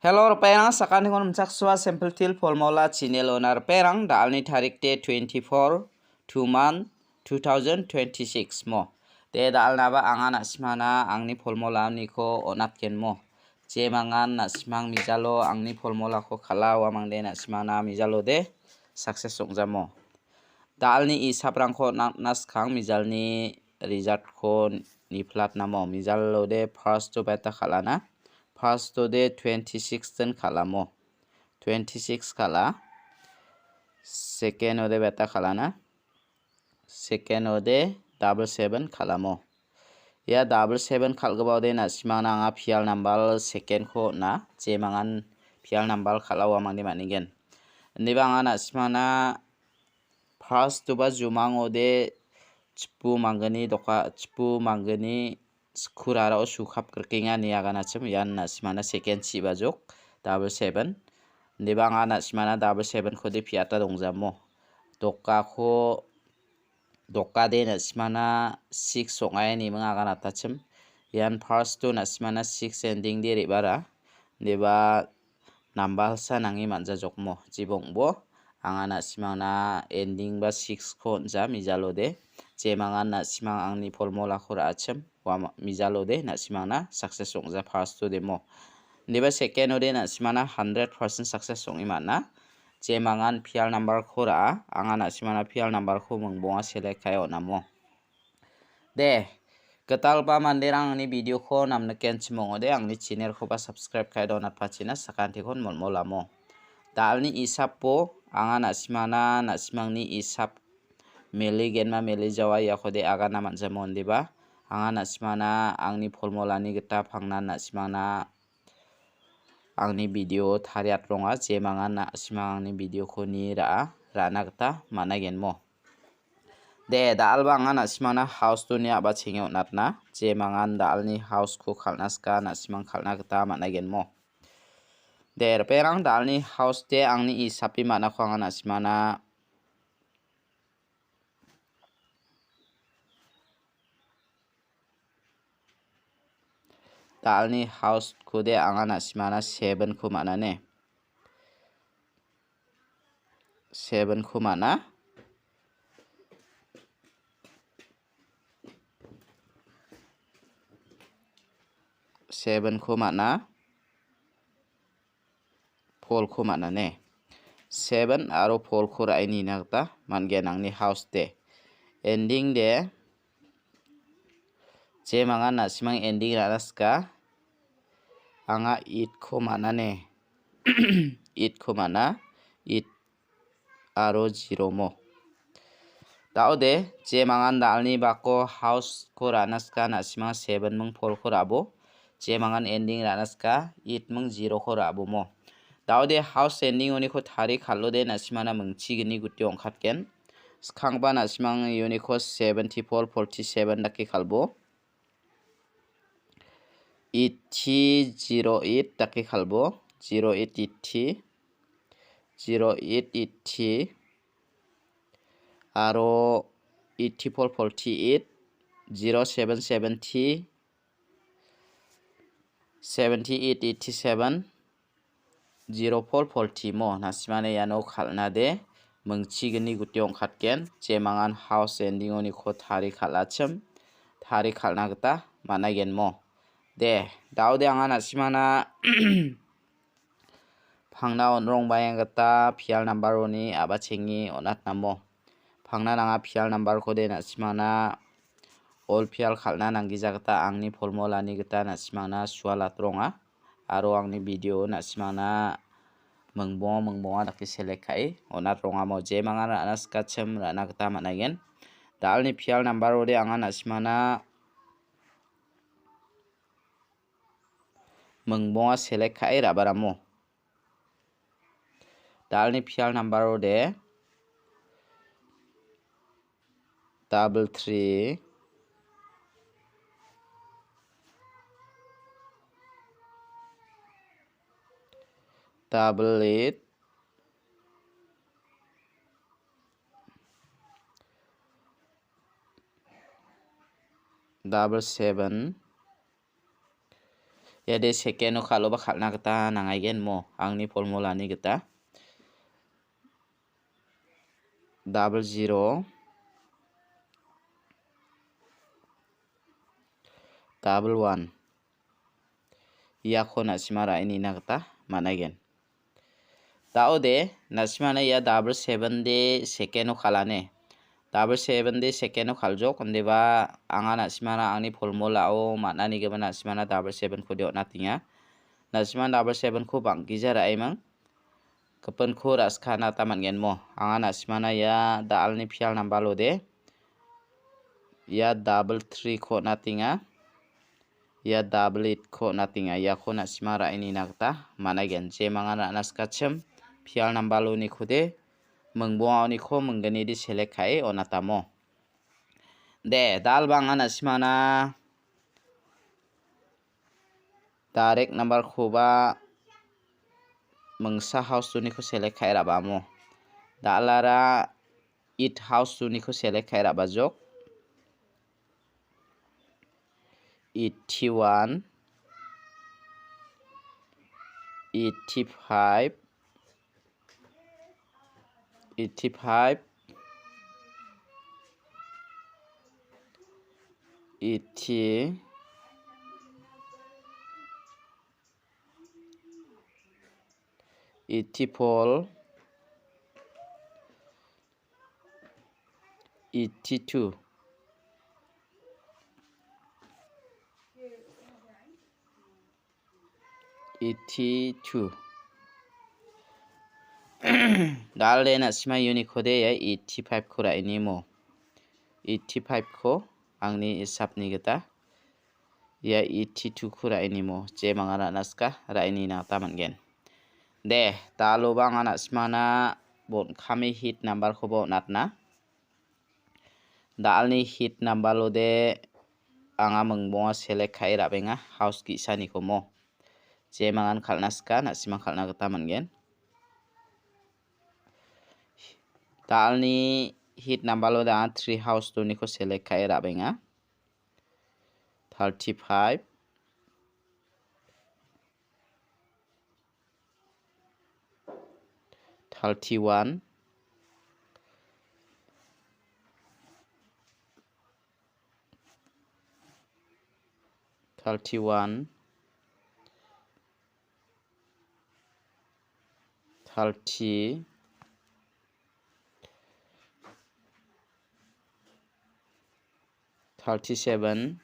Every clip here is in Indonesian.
Hello perang sakani kon mchakswa sample til formula channel owner perang dalni tarik te 24 2 month 2026 mo te dalna ba angan asmana angni formula ni ko onatken mo je mangan asmang mijalo angni formula ko khalawa mangde asmana mijalo de success songjamo dalni isabrang ko nas khang mijalni result ko ni plat namo mijalo de first to beta khalana First to the 26 ten khalamo 26 khala second ode beta khalana second ode double 7 khalamo ya double 7 khalgaba ode na simana anga pial number second ko na je mangan pial number khalawa mangni manigen nibanga na simana first to ba jumang ode chipu mangani doka chipu mangani skurara o sukhap kerkinga ni agana chim yan na simana second chi bajok double 7 nibanga na simana double 7 khode piata dongjamo dokka kho dokka de na simana 6 songai ni mga agana tachim yan first to na simana 6 ending de ribara neba number sa nangi manja jokmo jibongbo angana simana ending ba 6 kho ja mijalo de je mangan na simang angni formula khora achim wa mijalo de na simana success songja first to demo neba second ode na simana 100% success songi mana je mangan pial number khora angana simana pial number kho mungbonga select kayo namo de ketal pa manderang ni video ko namne kenchmong ode angni channel ko ba subscribe kai donat pachina sakanti kon molamo dalni isapo angana simana na simangni isap meli genma meli jawa yakhode agana manjamon deba angana simana angni formula ni gita phangna na simana angni video thariat ronga je mangan na simangni video ko ni rana gita managen mo de dalba angana simana house to ni aba chingeu natna je mangan dalni house ko khalnaska na simang khalna gita managen mo de perang dalni house te angni isapi mana ko angana simana dalni house kude angana simana 7 ko mana ne 7 ko mana 7 ko mana 4 ko mana ne 7 aro 4 ko rai ni nagta mangen angni house te ending de je mangan na simang ending ranaska anga 8 ko mana ne 8 ko mana 8 aro 0 mo daude je mangan dalni bako house ko ranaska na simang 7 mung 4 ko rabo je mangan ending ranaska 8 mung 0 ko rabo mo daude house ending oni ko thari khallo de na simana mungchi gni gutti ongkhatken skhangba na simang uni ko 74 47 daki khalbo 08 daki khalbo 08 aro 84 48 07 78 87 04 40 mo nasimane yano khalna de mungchi gni gutti ongkhatken je mangan house ending oni ko thari khalachim thari khalna gita managen mo de daude angana simana phangna onrong bayang gita pial number oni aba chengi onat namo phangna nanga pial number ko de na simana all pial khalna nangi jagta angni formula ni gita na simana sualat ronga aro angni video na simana mungbonga daki select kai onat ronga mo je mangan anas kachem rana gita managen dalni pial number ode angana simana mungbonga select kai rabaramo dalni pial number ode double 3 double 8 double 7 ya de second khalo ba khalna gata nangai gen mo angni formula ni gata 00 11 ya khona simara ini na gata managen taode nasimana ya 77 de second khalane 77 de second khaljok ondeba anga nasimana angni formula o manani geba nasimana 77 ko de natinga nasimana 77 ko bangki jara aimang kepen ko raskana tamangen mo anga nasimana ya dalni phial nambalo de ya 33 ko natinga ya 88 ko natinga ya ko nasimara ini nakta managen je mangana naskachem phial nambalo ni khode mengbo ni kho menggani di select khai onatamo de dal banga nasimana direct number khoba mengsa house tu ni ko select khai rabamo dalara it house tu ni ko select khai rabajok 81 85 80 84 82 dalde nasima unit khode ya 85 khora ini mo 85 kho angni isapni gata ya 82 khora ini mo je mangana naska ra ini na tamangen de talo banga nasimana bon khami hit number khobo natna dalni hit number lo de anga mengbonga select khai rabenga house ki sani ko mo je mangan khalnaska nasima khalna gata mangen dalni hit number lo da 3 house to ni ko select khai rabenga 35 31 30 37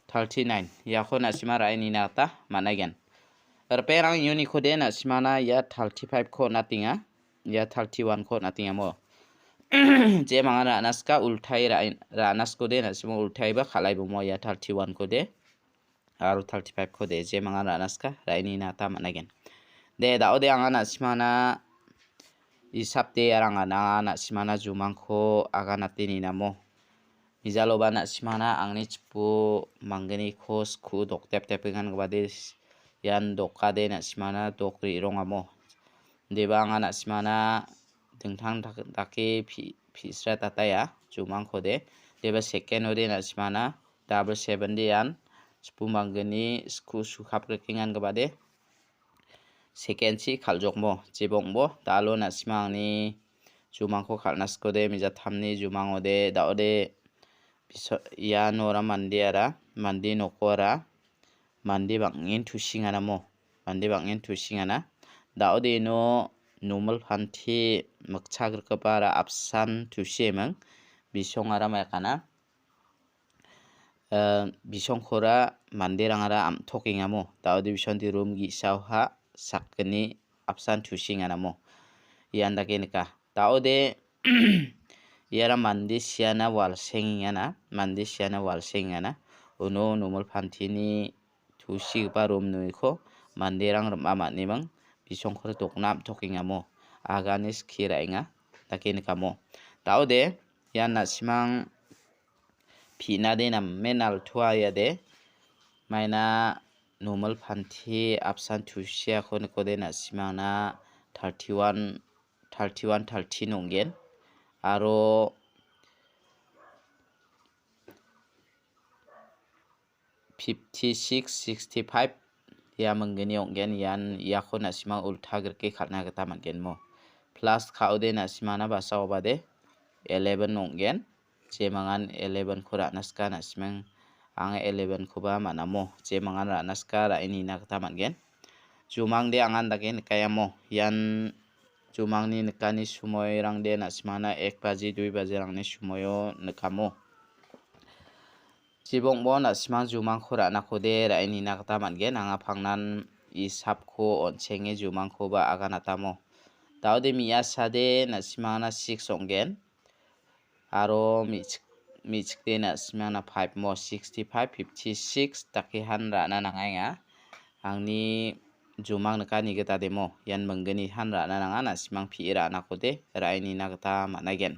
39 ya ko nasimara ini nata managen perang unit khode nasimana ya 35 ko natinga ya 31 ko natinga mo je mangana naska ulthai ra nasko de nasimo ulthai ba khalai bo mo ya 31 ko de aru 35 ko de je mangana naska ra ini nata managen de daode anga nasimana isapte aranga na nasimana jumangko aganatini namo mijaloba nasimana angni chipu manggani ko sku doktep tepengan gbade yan dokade nasimana dokri rongamo deba anga nasimana dengthang dake pisra tataya jumangko de deba second ode nasimana 77 de yan chipu manggani sku sukhap rekingan gbade second si khaljokmo jebongbo dalo nasimangni jumangko khalnasko de mija thamni jumangode daode ya nora mandiara mandi nokora mandi bangin tusingana mo mandi bangin tusingana daode no normal phanthi makchagr kapara apsan tusemang bisongara makana bisongkhora mandirangara am thokingamo daode bisonti room gi sauha sakni apsan tusingana mo yanda kenika daode yara mandi siana wal sengana uno normal phanthini tusi ba room nuiko mandirang mama nimang bisongkhora doknam thokingamo agani skirainga takenika mo daode yana simang phina de nam menal thua ya de maina normal phanthi apsan thusia khone kode na simana 31 30 nonggen aro 56 65 ya menggeni onggen yan yako na simang ulta gerke khatna gata manggen mo plus khaude na simana basa obade 11 onggen jemangan 11 ko ranaska na simang ang 11 ko ba manamo jemangan ranaska ra ini na gata manggen jumang de angan dage kayamo yan jumang ni nekani sumoy rang de na simana 1 baji 2 baji rang ni sumoyo nekamo Jibong bo na simang jumang ko rana ko de ra ini na gata manggen anga phangnan isap ko onchenge jumang ko ba aga natamo daude miya sade na simang na 6 onggen aro michikde na simang na 5 mo 65 56 takihan rana nangai nga angni jumang nekani gata demo yan menggeni han rana nanga na simang pi rana ko de ra ini na gata managen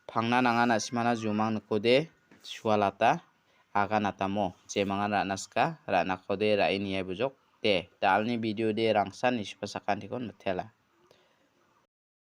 phangna nanga na simana jumang ko de sualata aga natamo jemangan ranaska rana ko de ra ini ai bujok de dalni video de rangsan ni supasakan tikon metela